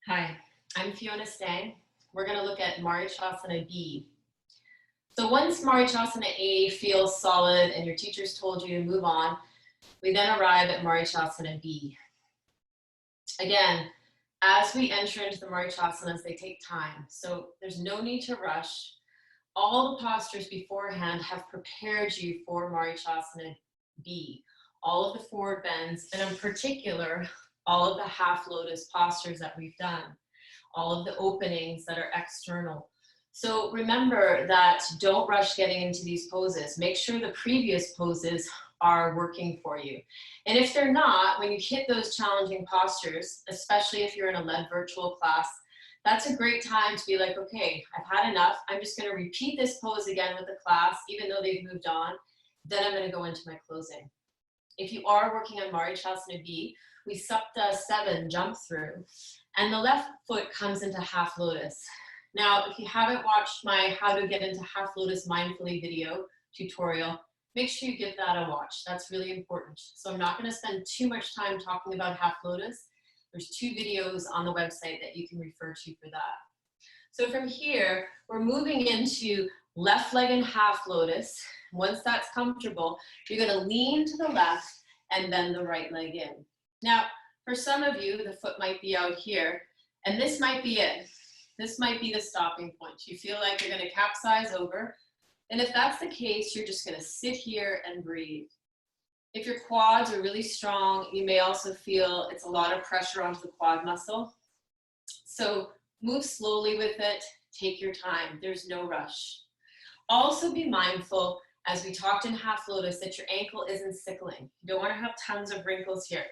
Hi, I'm Fiona Stang. We're going to look at Marichyasana B. So once Marichyasana A feels solid and your teacher's told you to move on, we then arrive at Marichyasana B. Again, as we enter into the Marichasanas, they take time. So there's no need to rush. All the postures beforehand have prepared you for Marichyasana B. All of the forward bends, and in particular, all of the half lotus postures that we've done. All of the openings that are external. So remember that don't rush getting into these poses. Make sure the previous poses are working for you. And if they're not, when you hit those challenging postures, especially if you're in a led virtual class, that's a great time to be like, okay, I've had enough. I'm just going to repeat this pose again with the class, even though they've moved on. Then I'm going to go into my closing. If you are working on Marichyasana B, we Sapta 7 jump through, and the left foot comes into half lotus. Now, if you haven't watched my How to Get into Half Lotus Mindfully video tutorial, make sure you give that a watch. That's really important. So I'm not going to spend too much time talking about half lotus. There's 2 videos on the website that you can refer to for that. So from here, we're moving into left leg in half lotus. Once that's comfortable, you're going to lean to the left and then the right leg in. Now, for some of you, the foot might be out here, and this might be it. This might be the stopping point. You feel like you're going to capsize over, and if that's the case, you're just going to sit here and breathe. If your quads are really strong, you may also feel it's a lot of pressure onto the quad muscle. So move slowly with it. Take your time. There's no rush. Also be mindful, as we talked in half lotus, that your ankle isn't sickling. You don't want to have tons of wrinkles here.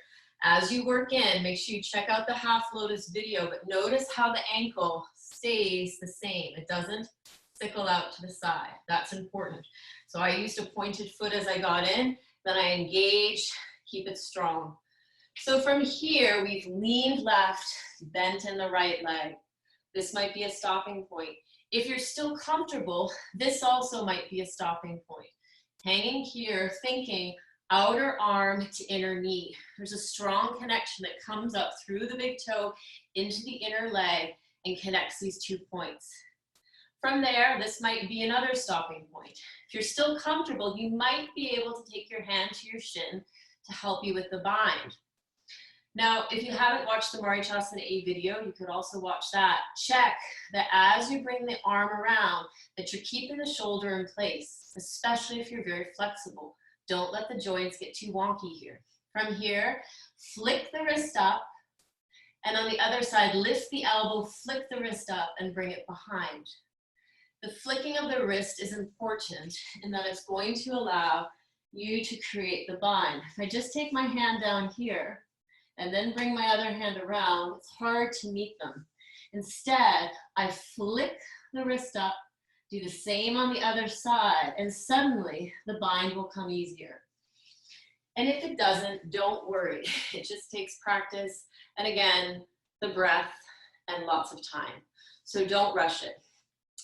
As you work in, make sure you check out the half lotus video, but notice how the ankle stays the same. It doesn't sickle out to the side. That's important. So I used a pointed foot as I got in, then I engage, keep it strong. So from here, we've leaned left, bent in the right leg. This might be a stopping point. If you're still comfortable, this also might be a stopping point. Hanging here, thinking outer arm to inner knee. There's a strong connection that comes up through the big toe into the inner leg and connects these 2 points. From there, this might be another stopping point. If you're still comfortable, you might be able to take your hand to your shin to help you with the bind. Now, if you haven't watched the Marichyasana A video, you could also watch that. Check that as you bring the arm around, that you're keeping the shoulder in place, especially if you're very flexible. Don't let the joints get too wonky here. From here, flick the wrist up, and on the other side, lift the elbow, flick the wrist up, and bring it behind. The flicking of the wrist is important in that it's going to allow you to create the bind. If I just take my hand down here, and then bring my other hand around, it's hard to meet them. Instead, I flick the wrist up, do the same on the other side, and suddenly the bind will come easier. And if it doesn't, don't worry. It just takes practice, and again, the breath and lots of time. So don't rush it.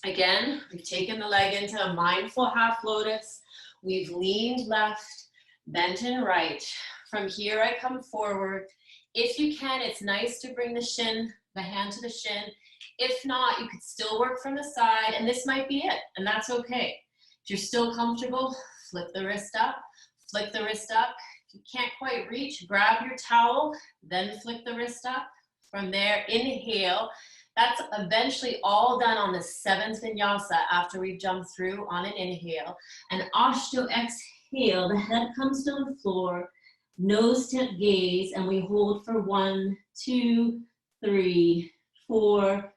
Again, we've taken the leg into a mindful half lotus. We've leaned left, bent and right. From here, I come forward. If you can, it's nice to bring the hand to the shin. If not, you could still work from the side, and this might be it, and that's okay. If you're still comfortable, flip the wrist up, flick the wrist up. If you can't quite reach, grab your towel, then flick the wrist up. From there, inhale. That's eventually all done on the 7th vinyasa after we jump through on an inhale. And Ashto exhale, the head comes to the floor. Nose tip gaze, and we hold for 1, 2, 3, 4,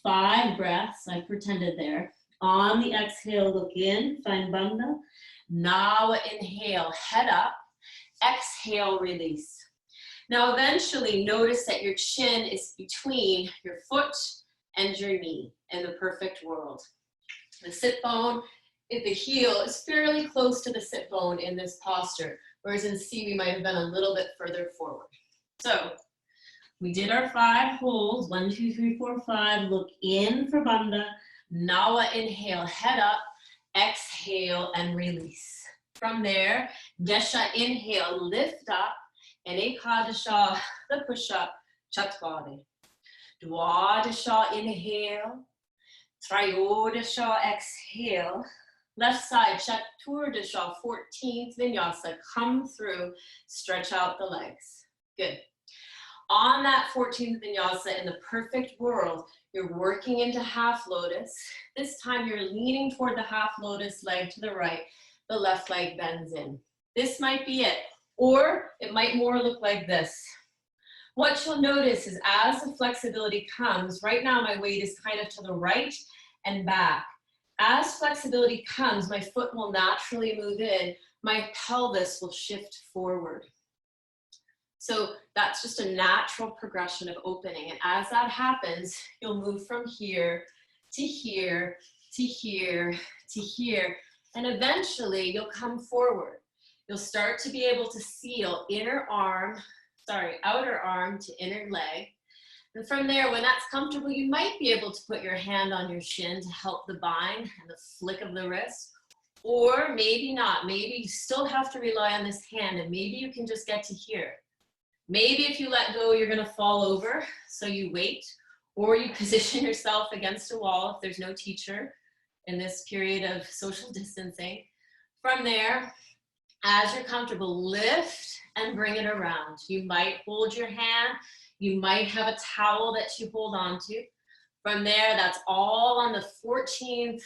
5 breaths. I pretended there. On the exhale, look in, find Bandha. Nawa, inhale, head up. Exhale, release. Now eventually notice that your chin is between your foot and your knee in the perfect world. The sit bone, the heel is fairly close to the sit bone in this posture. Whereas in C, we might have been a little bit further forward. So we did our 5 holds, 1, 2, 3, 4, 5. Look in for Bandha. Nawa, inhale, head up. Exhale and release. From there, Desha, inhale, lift up. And Ekadasha, the push-up, Chatwari. Dwadasha, inhale. Trayodasha, exhale. Left side, Chaturdasha, 14th Vinyasa. Come through, stretch out the legs. Good. On that 14th Vinyasa, in the perfect world, you're working into half lotus. This time you're leaning toward the half lotus leg to the right. The left leg bends in. This might be it. Or it might more look like this. What you'll notice is as the flexibility comes, right now my weight is kind of to the right and back. As flexibility comes, my foot will naturally move in, my pelvis will shift forward. So that's just a natural progression of opening. And as that happens, you'll move from here to here, to here, to here, and eventually you'll come forward. You'll start to be able to seal outer arm to inner leg. And from there, when that's comfortable, you might be able to put your hand on your shin to help the bind and the flick of the wrist, or maybe not. Maybe you still have to rely on this hand, and maybe you can just get to here. Maybe if you let go, you're gonna fall over, so you wait, or you position yourself against a wall if there's no teacher in this period of social distancing. From there, as you're comfortable, lift and bring it around. You might hold your hand. You might have a towel that you hold on to. From there, that's all on the 14th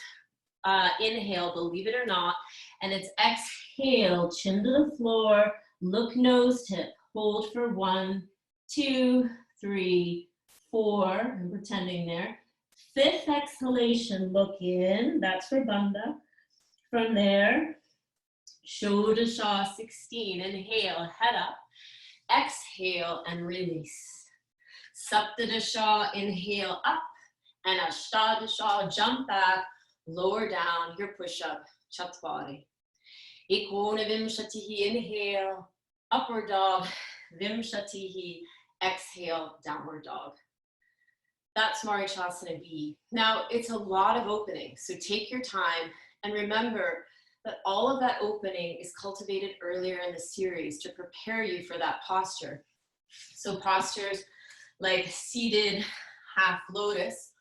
inhale, believe it or not. And it's exhale, chin to the floor, look nose tip, hold for 1, 2, 3, 4, I'm pretending there. 5th exhalation, look in, that's for Bandha. From there, Shodasha 16, inhale, head up. Exhale and release. Saptadasha, inhale up. And Ashtadasha, jump back, lower down, your push-up, Chatwari. Ekona Vimshatihi, inhale, upward dog. Vimshatihi, exhale, downward dog. That's Marichyasana B. Now, it's a lot of opening, so take your time and remember that all of that opening is cultivated earlier in the series to prepare you for that posture. So postures like seated half lotus,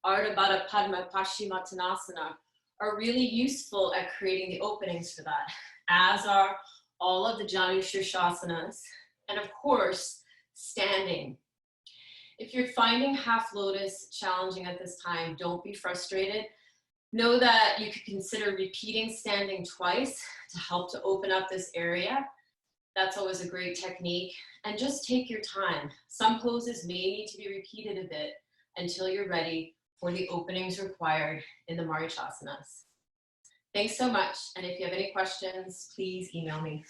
Ardha Baddha Padma Paschimottanasana, are really useful at creating the openings for that, as are all of the Janu Shirshasanas, and of course, standing. If you're finding half lotus challenging at this time, don't be frustrated. Know that you could consider repeating standing twice to help to open up this area. That's always a great technique. And just take your time. Some poses may need to be repeated a bit until you're ready for the openings required in the Marichyasana. Thanks so much. And if you have any questions, please email me.